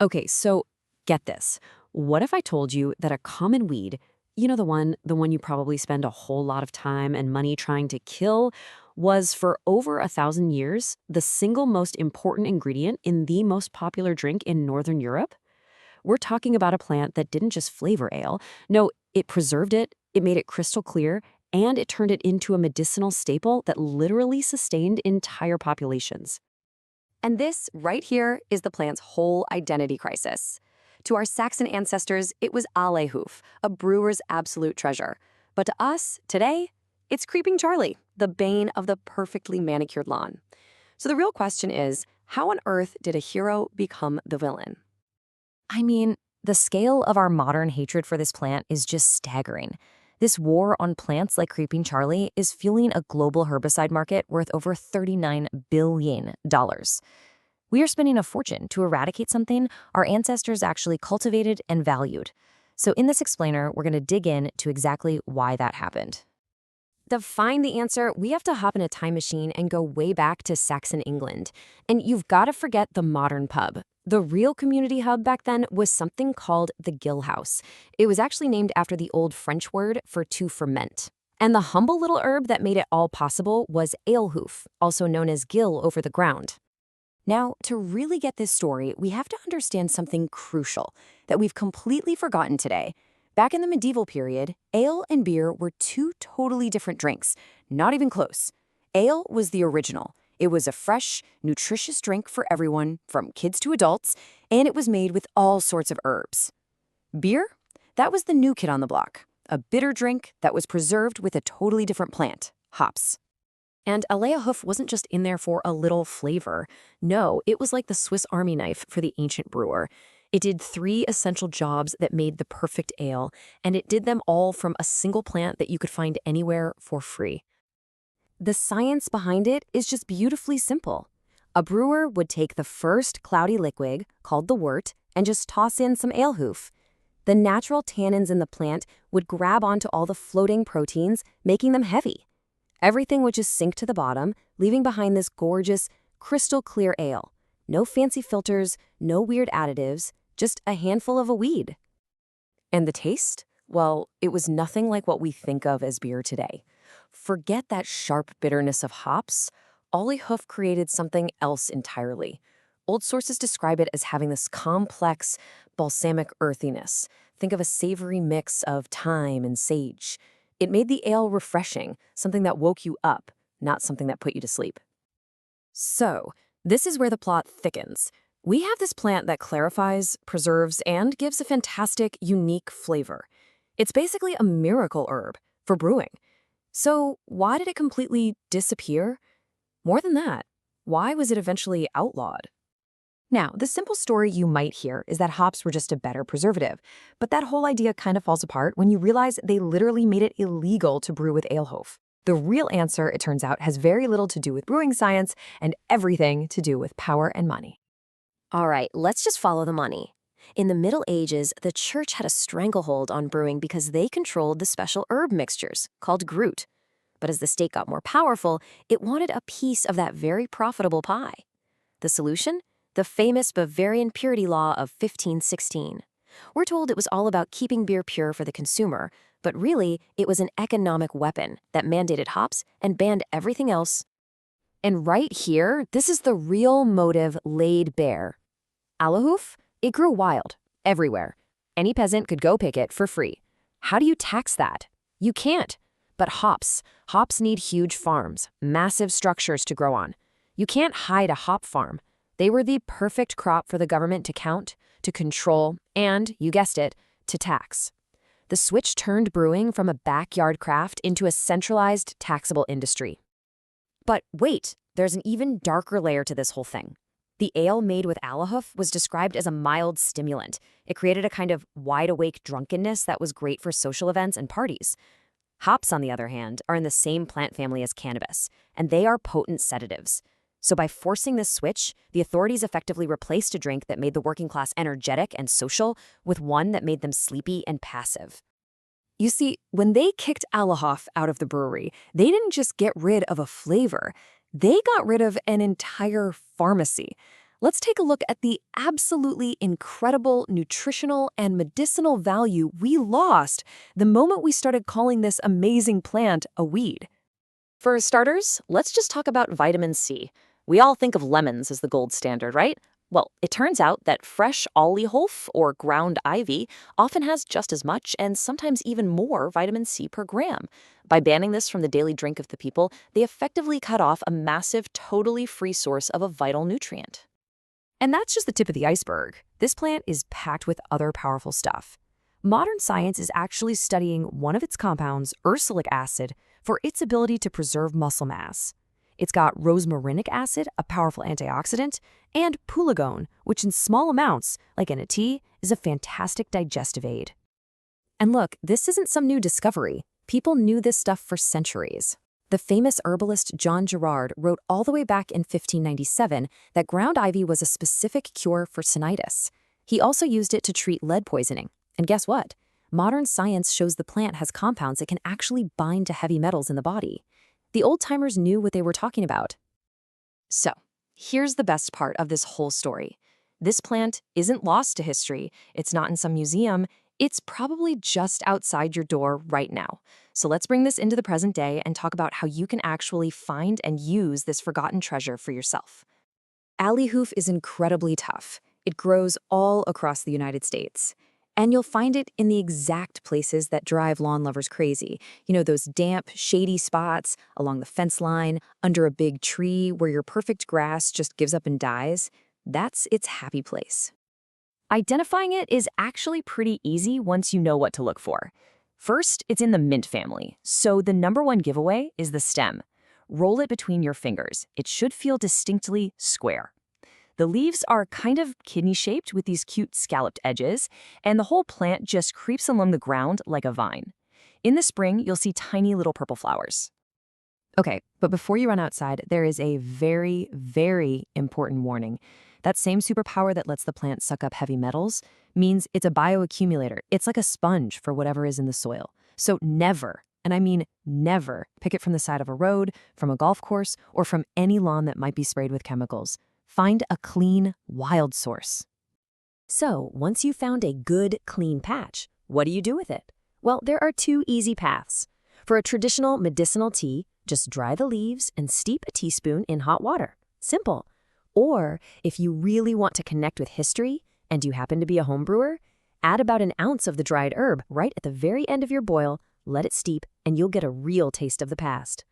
Okay, so get this. What if I told you that a common weed, the one you probably spend a whole lot of time and money trying to kill, was for over 1,000 years the single most important ingredient in the most popular drink in Northern Europe? We're talking about a plant that didn't just flavor ale. No, it preserved it made it crystal clear, and it turned it into a medicinal staple that literally sustained entire populations. And this, right here, is the plant's whole identity crisis. To our Saxon ancestors, it was Alehoof, a brewer's absolute treasure. But to us, today, it's Creeping Charlie, the bane of the perfectly manicured lawn. So the real question is, how on earth did a hero become the villain? I mean, the scale of our modern hatred for this plant is just staggering. This war on plants like Creeping Charlie is fueling a global herbicide market worth over $39 billion. We are spending a fortune to eradicate something our ancestors actually cultivated and valued. So in this explainer, we're going to dig in to exactly why that happened. To find the answer, we have to hop in a time machine and go way back to Saxon England. And you've got to forget the modern pub. The real community hub back then was something called the Gill House. It was actually named after the old French word for to ferment. And the humble little herb that made it all possible was Alehoof, also known as gill over the ground. Now, to really get this story, we have to understand something crucial that we've completely forgotten today. Back in the medieval period, ale and beer were two totally different drinks, not even close. Ale was the original. It was a fresh, nutritious drink for everyone, from kids to adults, and it was made with all sorts of herbs. Beer? That was the new kid on the block, a bitter drink that was preserved with a totally different plant, hops. And Alehoof wasn't just in there for a little flavor. No, it was like the Swiss Army knife for the ancient brewer. It did three essential jobs that made the perfect ale, and it did them all from a single plant that you could find anywhere for free. The science behind it is just beautifully simple. A brewer would take the first cloudy liquid, called the wort, and just toss in some alehoof. The natural tannins in the plant would grab onto all the floating proteins, making them heavy. Everything would just sink to the bottom, leaving behind this gorgeous, crystal clear ale. No fancy filters, no weird additives, just a handful of a weed. And the taste? Well, it was nothing like what we think of as beer today. Forget that sharp bitterness of hops. Alehoof created something else entirely. Old sources describe it as having this complex, balsamic earthiness. Think of a savory mix of thyme and sage. It made the ale refreshing, something that woke you up, not something that put you to sleep. So, this is where the plot thickens. We have this plant that clarifies, preserves, and gives a fantastic, unique flavor. It's basically a miracle herb for brewing. So why did it completely disappear? More than that, why was it eventually outlawed? Now, the simple story you might hear is that hops were just a better preservative, but that whole idea kind of falls apart when you realize they literally made it illegal to brew with Alehoof. The real answer, it turns out, has very little to do with brewing science and everything to do with power and money. All right, let's just follow the money. In the Middle Ages, the church had a stranglehold on brewing because they controlled the special herb mixtures, called grut. But as the state got more powerful, it wanted a piece of that very profitable pie. The solution? The famous Bavarian purity law of 1516. We're told it was all about keeping beer pure for the consumer, but really, it was an economic weapon that mandated hops and banned everything else. And right here, this is the real motive laid bare. Alehoof? It grew wild, everywhere. Any peasant could go pick it for free. How do you tax that? You can't. But hops need huge farms, massive structures to grow on. You can't hide a hop farm. They were the perfect crop for the government to count, to control, and, you guessed it, to tax. The switch turned brewing from a backyard craft into a centralized, taxable industry. But wait, there's an even darker layer to this whole thing. The ale made with Alehoof was described as a mild stimulant. It created a kind of wide-awake drunkenness that was great for social events and parties. Hops, on the other hand, are in the same plant family as cannabis, and they are potent sedatives. So by forcing this switch, the authorities effectively replaced a drink that made the working class energetic and social with one that made them sleepy and passive. You see, when they kicked Alehoof out of the brewery, they didn't just get rid of a flavor. They got rid of an entire pharmacy. let's take a look at the absolutely incredible nutritional and medicinal value we lost the moment we started calling this amazing plant a weed. For starters, let's just talk about vitamin C. We all think of lemons as the gold standard, right? Well, it turns out that fresh Alehoof, or ground ivy, often has just as much and sometimes even more vitamin C per gram. By banning this from the daily drink of the people, they effectively cut off a massive, totally free source of a vital nutrient. And that's just the tip of the iceberg. This plant is packed with other powerful stuff. Modern science is actually studying one of its compounds, ursolic acid, for its ability to preserve muscle mass. It's got rosmarinic acid, a powerful antioxidant, and pelargone, which in small amounts, like in a tea, is a fantastic digestive aid. And look, this isn't some new discovery. People knew this stuff for centuries. The famous herbalist John Gerard wrote all the way back in 1597 that ground ivy was a specific cure for tinnitus. He also used it to treat lead poisoning. And guess what? Modern science shows the plant has compounds that can actually bind to heavy metals in the body. The old-timers knew what they were talking about. So, here's the best part of this whole story. This plant isn't lost to history. It's not in some museum. It's probably just outside your door right now. So let's bring this into the present day and talk about how you can actually find and use this forgotten treasure for yourself. Alehoof is incredibly tough. It grows all across the United States. And you'll find it in the exact places that drive lawn lovers crazy. You know, those damp, shady spots along the fence line, under a big tree where your perfect grass just gives up and dies. That's its happy place. Identifying it is actually pretty easy once you know what to look for. First, it's in the mint family, so the #1 giveaway is the stem. Roll it between your fingers. It should feel distinctly square. The leaves are kind of kidney-shaped with these cute scalloped edges, and the whole plant just creeps along the ground like a vine. In the spring, you'll see tiny little purple flowers. Okay, but before you run outside, there is a very, very important warning. That same superpower that lets the plant suck up heavy metals means it's a bioaccumulator. It's like a sponge for whatever is in the soil. So never, and I mean never, pick it from the side of a road, from a golf course, or from any lawn that might be sprayed with chemicals. Find a clean, wild source. So, once you've found a good, clean patch, what do you do with it? Well, there are 2 easy paths. For a traditional medicinal tea, just dry the leaves and steep a teaspoon in hot water. Simple. Or, if you really want to connect with history, and you happen to be a home brewer, add about an ounce of the dried herb right at the very end of your boil, let it steep, and you'll get a real taste of the past.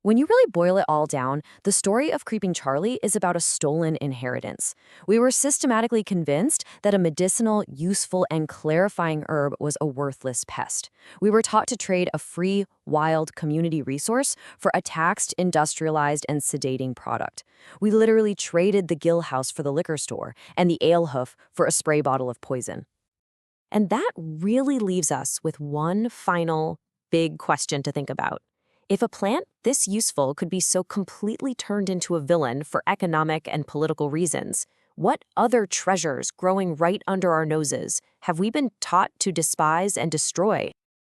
When you really boil it all down, the story of Creeping Charlie is about a stolen inheritance. We were systematically convinced that a medicinal, useful, and clarifying herb was a worthless pest. We were taught to trade a free, wild community resource for a taxed, industrialized, and sedating product. We literally traded the Gill House for the liquor store and the Alehoof for a spray bottle of poison. And that really leaves us with one final, big question to think about. If a plant this useful could be so completely turned into a villain for economic and political reasons, what other treasures growing right under our noses have we been taught to despise and destroy?